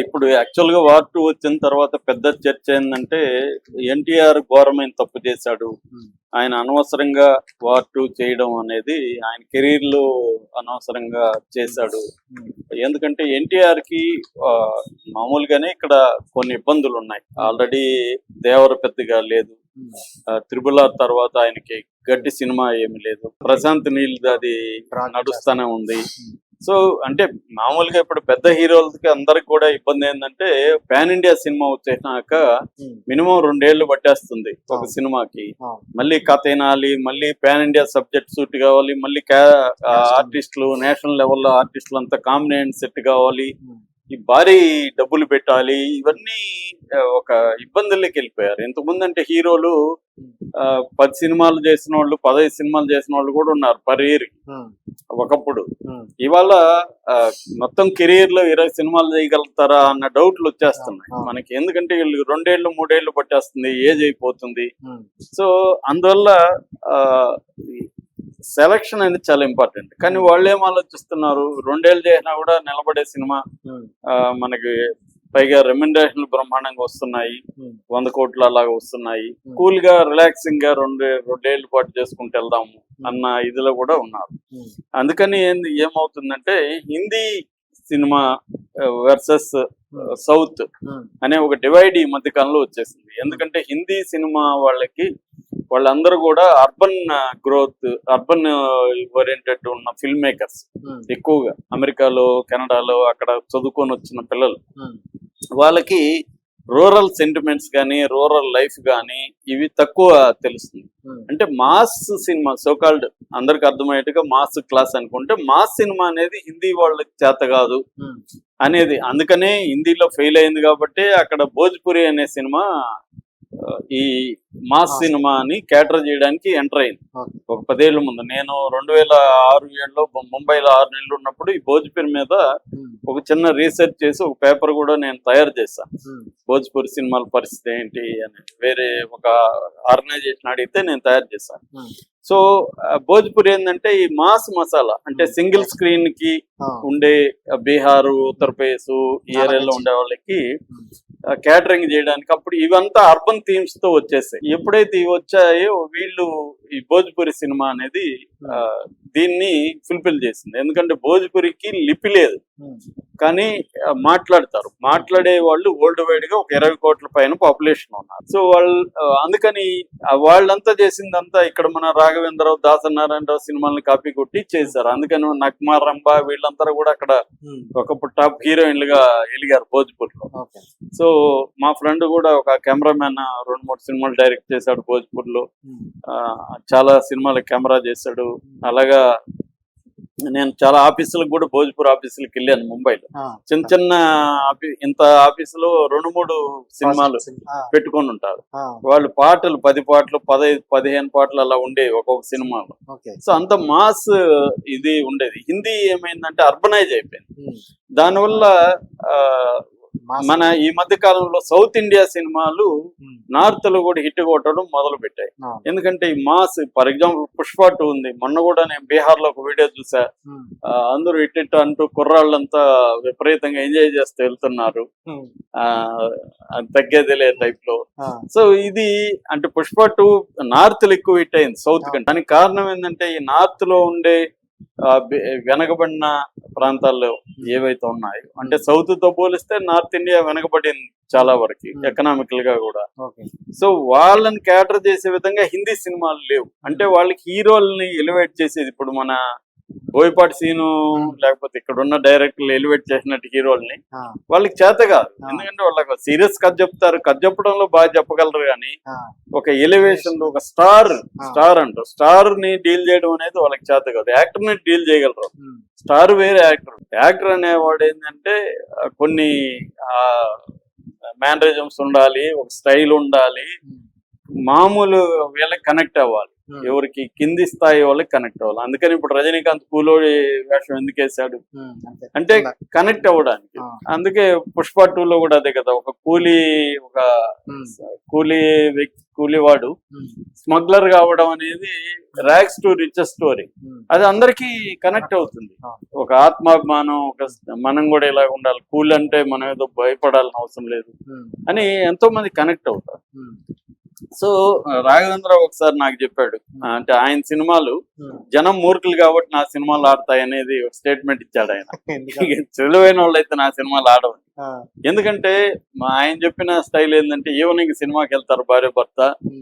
ఇప్పుడు యాక్చువల్‌గా వార్ 2 వచ్చిన తర్వాత పెద్ద చర్చ ఏందంటే, ఎన్టీఆర్ ఘోరమైన తప్పు చేశాడు. హ్మ్. ఆయన అనవసరంగా వార్ 2 చేయడం అనేది ఆయన కెరీర్‌లో అనవసరంగా చేశాడు. హ్మ్. ఎందుకంటే ఎన్టీఆర్‌కి మామూలుగానే ఇక్కడ కొన్ని ఇబ్బందులున్నాయి. ఆల్రెడీ 'దేవర' పెద్దగా లేదు. హ్మ్. 'త్రిబుల్ ఆర్' తర్వాత ఆయనకి గట్టి సినిమా ఏమి లేదు. 'ప్రశాంత్ నీల్‌ది' అది నడుస్తానే ఉంది. హ్మ్. సో అంటే మామూలుగా ఇప్పుడు పెద్ద హీరోలకి అందరికి కూడా ఇబ్బంది ఏంటంటే పాన్ ఇండియా సినిమా వచ్చేసినాక హ్మ్. మినిమం 2 ఏళ్ళు పట్టేస్తుంది ఒక అవును. సినిమాకి. అవును. మళ్ళీ కథ వినాలి, మళ్ళీ పాన్ ఇండియా సబ్జెక్ట్ సూట్ కావాలి, మళ్ళీ ఆర్టిస్టులు నేషనల్ లెవెల్లో ఆర్టిస్టులు అంతా కాంబినేషన్ సెట్ కావాలి, హ్మ్. ఈ భారీ డబ్బులు పెట్టాలి, ఇవన్నీ ఒక ఇబ్బందుల్లోకి వెళ్ళిపోయారు. ఇంతకుముందు అంటే హీరోలు హ్మ్. 10 సినిమాలు చేసిన వాళ్ళు, 15 సినిమాలు చేసిన వాళ్ళు కూడా ఉన్నారు పర్ ఇయర్ హ్మ్. ఒకప్పుడు. హ్మ్. ఇవాళ మొత్తం కెరీర్ లో 20 సినిమాలు చేయగలుగుతారా అన్న డౌట్లు వచ్చేస్తున్నాయి అవును. మనకి. ఎందుకంటే వీళ్ళు 2 ఏళ్ళు 3 ఏళ్ళు పట్టేస్తుంది, ఏజ్ అయిపోతుంది. హ్మ్. సో అందువల్ల సెలక్షన్ అనేది చాలా ఇంపార్టెంట్. కానీ వాళ్ళు ఏం ఆలోచిస్తున్నారు, 2 ఏళ్ళు చేసినా కూడా నిలబడే సినిమా, హ్మ్. మనకి పైగా రెమ్యునరేషన్లు బ్రహ్మాండంగా వస్తున్నాయి, హ్మ్. 100 కోట్లు అలాగా వస్తున్నాయి, Hmm. కూల్ గా రిలాక్సింగ్ గా 2 ఏళ్ళు పాటు చేసుకుంటూ వెళ్దాము అన్న ఇదిలో కూడా ఉన్నారు. హ్మ్. అందుకని ఏమవుతుందంటే హిందీ సినిమా వర్సెస్ హ్మ్. సౌత్ హ్మ్. అనే ఒక డివైడ్ ఈ మధ్య కాలంలో వచ్చేసింది. ఎందుకంటే హిందీ సినిమా వాళ్ళందరూ కూడా అర్బన్ గ్రోత్, అర్బన్ ఓరియంటెడ్ ఉన్న ఫిల్మ్ మేకర్స్ హ్మ్. ఎక్కువగా అమెరికాలో, కెనడాలో అక్కడ చదువుకొని వచ్చిన పిల్లలు. హ్మ్. వాళ్ళకి రూరల్ సెంటిమెంట్స్ కానీ, రూరల్ లైఫ్ కానీ ఇవి తక్కువ తెలుస్తుంది. హ్మ్. అంటే మాస్ సినిమా సోకాల్డ్ అందరికి అర్థమయ్యేట్టుగా మాస్ క్లాస్ అనుకుంటే, మాస్ సినిమా అనేది హిందీ వాళ్ళకి చేత కాదు హ్మ్. అనేది. అందుకనే హిందీలో ఫెయిల్ అయింది కాబట్టి అక్కడ భోజ్పురి అనే సినిమా ఈ మాస్ సినిమాని క్యాటర్ చేయడానికి ఎంటర్ అయింది ఓకే. ఒక 10 ఏళ్ల ముందు. నేను 2006-7లో ముంబైలో 6 నెలలు ఉన్నప్పుడు ఈ భోజ్పురి మీద హ్మ్. ఒక చిన్న రీసెర్చ్ చేసి ఒక పేపర్ కూడా నేను తయారు చేశాను. హ్మ్. భోజ్పురి సినిమాల పరిస్థితి ఏంటి అని వేరే ఒక ఆర్గనైజేషన్ అడిగితే నేను తయారు చేశాను. హ్మ్. సో భోజ్పురి ఏంటంటే ఈ మాస్ మసాలా అంటే సింగిల్ స్క్రీన్ కి ఆ! ఉండే బీహారు, ఉత్తరప్రదేశ్ ఈ చాలా ఏరియాలో మంచి. ఉండే వాళ్ళకి హ్మ్. క్యాటరింగ్ చేయడానికి అప్పుడు ఇవంతా అర్బన్ థీమ్స్ తో వచ్చేసాయి. ఎప్పుడైతే ఇవి వచ్చాయో వీళ్ళు ఈ భోజ్పురి సినిమా అనేది ఆ, దీన్ని ఫుల్ఫిల్ చేసింది. ఎందుకంటే భోజ్పురికి లిపి లేదు, హ్మ్. కానీ మాట్లాడతారు. మాట్లాడే వాళ్ళు వరల్డ్ వైడ్ గా ఒక 20 కోట్ల పైన పాపులేషన్ ఉన్నారు. సో వాళ్ళు అందుకని వాళ్ళంతా చేసిందంతా ఇక్కడ మన రాఘవేంద్రరావు, దాసనారాయణరావు సినిమాల్ని కాపీ కొట్టి చేశారు. అందుకని నక్మా రంభ వీళ్ళంతా కూడా అక్కడ హ్మ్. ఒకప్పుడు టాప్ హీరోయిన్లుగా వెలిగారు భోజ్పూర్లో. ఓకే. సో మా ఫ్రెండ్ కూడా ఒక కెమెరామెన్ 2-3 సినిమాలు డైరెక్ట్ చేశాడు భోజ్పూర్లో. హ్మ్. చాలా సినిమాల కెమెరా చేశాడు. అలాగా నేను చాలా ఆఫీసులకు కూడా భోజ్పూర్ ఆఫీసులకు వెళ్ళాను ముంబైలో. ఆ! చిన్న చిన్న ఇంత ఆఫీసులో 2-3 సినిమాలు ఆ! పెట్టుకొని ఉంటారు. ఆ! వాళ్ళు పాటలు 10 పాటలు 15 పాటలు అలా ఉండేవి ఒక్కొక్క సినిమాలో. ఓకే. సో అంత మాస్ ఇది ఉండేది. హిందీ ఏమైందంటే అర్బనైజ్ అయిపోయింది. హ్మ్. దానివల్ల ఆ, మాస్. మన ఈ మధ్య కాలంలో సౌత్ ఇండియా సినిమాలు హ్మ్. నార్త్ లో కూడా హిట్ కొట్టడం మొదలు పెట్టాయి. అవును. ఎందుకంటే ఈ మాస్, ఫర్ ఎగ్జాంపుల్ 'పుష్ప 2' ఉంది. మొన్న కూడా నేను బీహార్ లో ఒక వీడియో చూసా. హ్మ్. అందరూ ఇట్ అంటూ కుర్రాళ్ళంతా విపరీతంగా ఎంజాయ్ చేస్తూ వెళ్తున్నారు. హ్మ్. ఆ అది తగ్గేదిలే టైప్ లో. ఆ! సో ఇది అంటే 'పుష్ప 2' నార్త్ లో ఎక్కువ హిట్ అయింది సౌత్ కంటే. దానికి కారణం ఏంటంటే ఈ నార్త్ లో ఉండే వెనకబడిన ప్రాంతాల్లో ఏవైతే ఉన్నాయో, అంటే సౌత్ తో పోలిస్తే నార్త్ ఇండియా వెనకబడింది చాలా వరకు ఎకనామికల్ గా కూడా. ఓకే. సో వాళ్ళని క్యాటర్ చేసే విధంగా హిందీ సినిమాలు లేవు. అంటే వాళ్ళకి హీరోల్ని ఎలివేట్ చేసేది ఇప్పుడు మన బోయపాటి సీను లేకపోతే ఇక్కడ ఉన్న డైరెక్టర్లు ఎలివేట్ చేసినట్టు హీరోల్ని ఆ! వాళ్ళకి చేత కాదు. ఎందుకంటే వాళ్ళకి సీరియస్ కథ చెప్తారు, కథ చెప్పడంలో బాగా చెప్పగలరు, కానీ ఆ! ఒక ఎలివేషన్ ఒక స్టార్ ని డీల్ చేయడం అనేది వాళ్ళకి చేత కాదు. యాక్టర్ ని డీల్ చేయగలరు. హ్మ్. స్టార్ వేరే, యాక్టర్ అనేవాడు ఏంటంటే కొన్ని మేనరిజమ్స్ ఉండాలి, ఒక స్టైల్ ఉండాలి, హ్మ్. మామూలు వీళ్ళకి కనెక్ట్ అవ్వాలి, ఎవరికి కింది స్థాయి వాళ్ళకి కనెక్ట్ అవ్వాలి. అందుకని ఇప్పుడు రజనీకాంత్ కూలోడి వేషం ఎందుకు వేశాడు అంటే కనెక్ట్ అవ్వడానికి. అందుకే పుష్ప 2 లో కూడా అదే కదా, ఒక కూలీ వ్యక్తి, కూలీవాడు స్మగ్లర్ కావడం అనేది ర్యాగ్స్ టు రిచెస్ స్టోరీ. అది అందరికీ కనెక్ట్ అవుతుంది. ఒక ఆత్మాభిమానం, మనం కూడా ఇలా ఉండాలి, కూలి అంటే మనం ఏదో భయపడాల్సిన అవసరం లేదు అని ఎంతో మంది కనెక్ట్ అవుతారు. సో రాఘవేంద్ర ఒకసారి నాకు చెప్పాడు, అంటే ఆయన సినిమాలు జనం మూర్ఖులు కాబట్టి నా సినిమాలు ఆడతాయి అనేది ఒక స్టేట్మెంట్ ఇచ్చాడు ఆయన. తెలివైన వాళ్ళు అయితే నా సినిమాలు ఆడవు. ఎందుకంటే ఆయన చెప్పిన స్టైల్ ఏంటంటే ఈవినింగ్ సినిమాకి వెళ్తారు భార్య భర్త,